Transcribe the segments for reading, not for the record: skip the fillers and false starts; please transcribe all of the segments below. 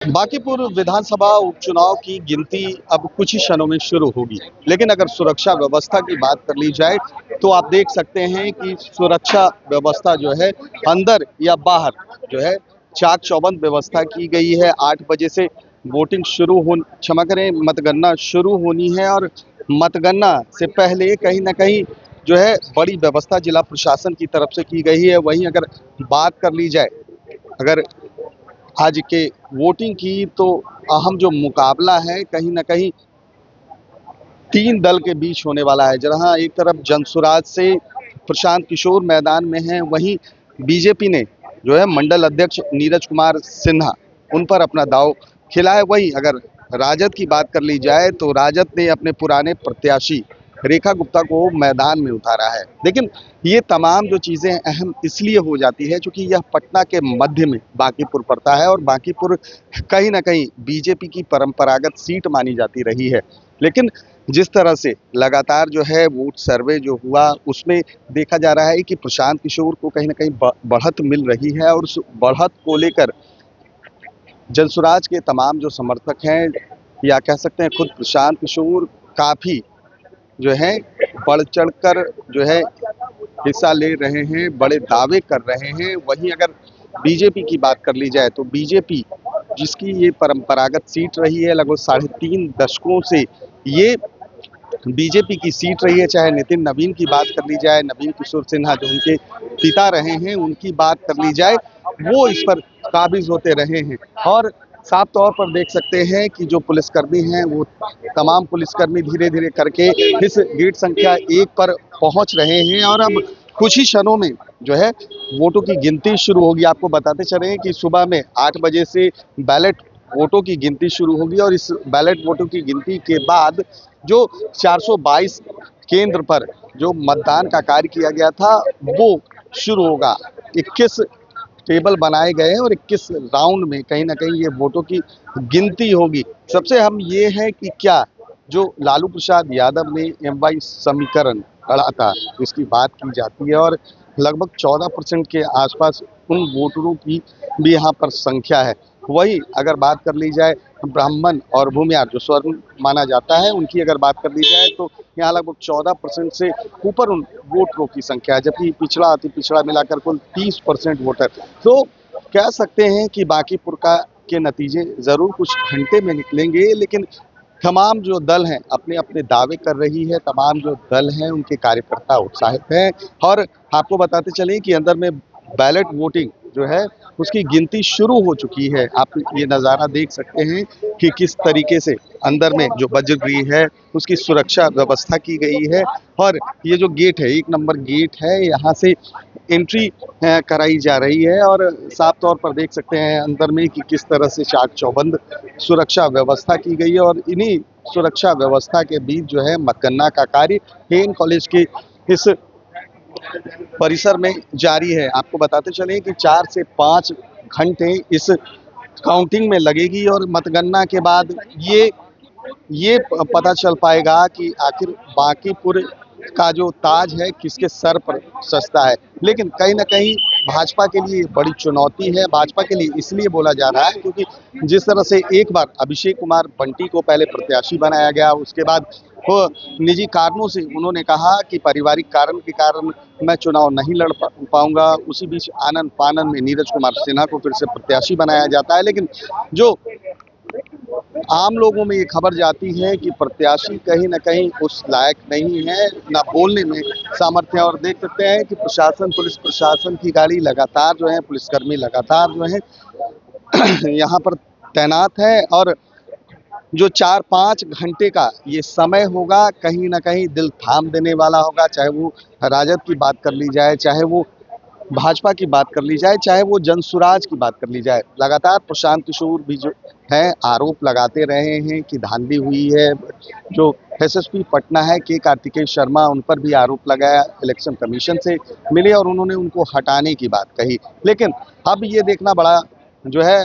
बांकीपुर विधानसभा उपचुनाव की गिनती अब कुछ ही क्षणों में शुरू होगी। लेकिन अगर सुरक्षा व्यवस्था की बात कर ली जाए तो आप देख सकते हैं कि सुरक्षा व्यवस्था जो है अंदर या बाहर जो है चाक चौबंद व्यवस्था की गई है। 8 बजे से वोटिंग शुरू हो क्षमा करें मतगणना शुरू होनी है और मतगणना से पहले कहीं ना कहीं जो है बड़ी व्यवस्था जिला प्रशासन की तरफ से की गई है। वहीं अगर बात कर ली जाए अगर आज के वोटिंग की तो अहम जो मुकाबला है कहीं ना कहीं 3 दल के बीच होने वाला है। जहां एक तरफ जनसुराज से प्रशांत किशोर मैदान में हैं, वहीं बीजेपी ने जो है मंडल अध्यक्ष नीरज कुमार सिन्हा उन पर अपना दांव खेला है। वहीं अगर राजद की बात कर ली जाए तो राजद ने अपने पुराने प्रत्याशी रेखा गुप्ता को मैदान में उतारा है। लेकिन ये तमाम जो चीज़ें अहम इसलिए हो जाती है क्योंकि यह पटना के मध्य में बांकीपुर पड़ता है और बांकीपुर कहीं ना कहीं बीजेपी की परंपरागत सीट मानी जाती रही है। लेकिन जिस तरह से लगातार जो है वोट सर्वे जो हुआ उसमें देखा जा रहा है कि प्रशांत किशोर को कहीं ना कहीं बढ़त मिल रही है और उस बढ़त को लेकर जनसुराज के तमाम जो समर्थक हैं या कह सकते हैं खुद प्रशांत किशोर काफ़ी जो है बढ़ चढ़कर जो है हिस्सा ले रहे हैं, बड़े दावे कर रहे हैं। वहीं अगर बीजेपी की बात कर ली जाए तो बीजेपी जिसकी ये परंपरागत सीट रही है लगभग 3.5 दशकों से ये बीजेपी की सीट रही है। चाहे नितिन नवीन की बात कर ली जाए, नवीन किशोर सिन्हा जो उनके पिता रहे हैं उनकी बात कर ली जाए, वो इस पर काबिज होते रहे हैं। और साफ तौर पर देख सकते हैं कि जो पुलिसकर्मी हैं वो तमाम पुलिसकर्मी धीरे धीरे करके इस गेट संख्या 1 पर पहुंच रहे हैं और अब कुछ ही क्षणों में जो है वोटों की गिनती शुरू होगी। आपको बताते चले कि सुबह में 8 बजे से बैलेट वोटों की गिनती शुरू होगी और इस बैलेट वोटों की गिनती के बाद जो 422 केंद्र पर जो मतदान का कार्य किया गया था वो शुरू होगा। 21 टेबल बनाए गए हैं और 21 राउंड में कहीं ना कहीं ये वोटों की गिनती होगी। सबसे अहम ये है कि क्या जो लालू प्रसाद यादव ने एमवाई समीकरण गढ़ा था इसकी बात की जाती है और लगभग 14% के आसपास उन वोटरों की भी यहाँ पर संख्या है। वही अगर बात कर ली जाए ब्राह्मण और भूमियार जो स्वर्ण माना जाता है उनकी अगर बात कर ली जाए तो यहाँ लगभग 14% से ऊपर उन वोटरों की संख्या है, जबकि पिछड़ा अति पिछड़ा मिलाकर कुल 30% वोटर। तो कह सकते हैं कि बांकीपुर का के नतीजे जरूर कुछ घंटे में निकलेंगे, लेकिन तमाम जो दल हैं अपने अपने दावे कर रही है, तमाम जो दल हैं उनके कार्यकर्ता उत्साहित हैं। और आपको बताते चलें कि अंदर में बैलेट वोटिंग जो है उसकी गिनती शुरू हो चुकी है। आप ये नज़ारा देख सकते हैं कि किस तरीके से अंदर में जो वज्रगृह है उसकी सुरक्षा व्यवस्था की गई है और ये जो गेट है 1 नंबर गेट है, यहाँ से एंट्री कराई जा रही है और साफ तौर पर देख सकते हैं अंदर में कि किस तरह से चाक चौबंद सुरक्षा व्यवस्था की गई है और इन्हीं सुरक्षा व्यवस्था के बीच जो है मतगणना का कार्य हेन कॉलेज के इस परिसर में जारी है। आपको बताते चले कि 4 से 5 घंटे इस काउंटिंग में लगेगी और मतगणना के बाद ये पता चल पाएगा कि आखिर बांकीपुर का जो ताज है किसके सर पर सजता है। लेकिन कहीं ना कहीं भाजपा के लिए बड़ी चुनौती है। भाजपा के लिए इसलिए बोला जा रहा है क्योंकि जिस तरह से एक बार अभिषेक कुमार बंटी को पहले प्रत्याशी बनाया गया, उसके बाद वो निजी कारणों से उन्होंने कहा कि पारिवारिक कारण के कारण मैं चुनाव नहीं लड़ पाऊंगा। उसी बीच आनन फानन में नीरज कुमार सिन्हा को फिर से प्रत्याशी बनाया जाता है। लेकिन जो आम लोगों में ये खबर जाती है कि प्रत्याशी कहीं ना कहीं उस लायक नहीं है, ना बोलने में सामर्थ्य है। और देख सकते हैं कि प्रशासन पुलिस प्रशासन की गाड़ी लगातार जो है पुलिसकर्मी लगातार जो है यहाँ पर तैनात है और जो 4-5 घंटे का ये समय होगा कहीं ना कहीं दिल थाम देने वाला होगा। चाहे वो राजद की बात कर ली जाए, चाहे वो भाजपा की बात कर ली जाए, चाहे वो जनसुराज की बात कर ली जाए। लगातार प्रशांत किशोर भी जो है आरोप लगाते रहे हैं कि धांधली हुई है। जो एसएसपी पटना है के कार्तिकेय शर्मा उन पर भी आरोप लगाया, इलेक्शन कमीशन से मिले और उन्होंने उनको हटाने की बात कही। लेकिन अब ये देखना बड़ा जो है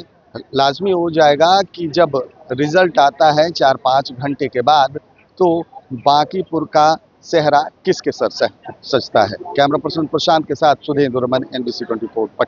लाजमी हो जाएगा कि जब रिजल्ट आता है 4-5 घंटे के बाद तो बांकीपुर का सेहरा किसके सर से सजता है। कैमरा पर्सन प्रशांत के साथ सुधींद्र रमन, NBC 24 पटना।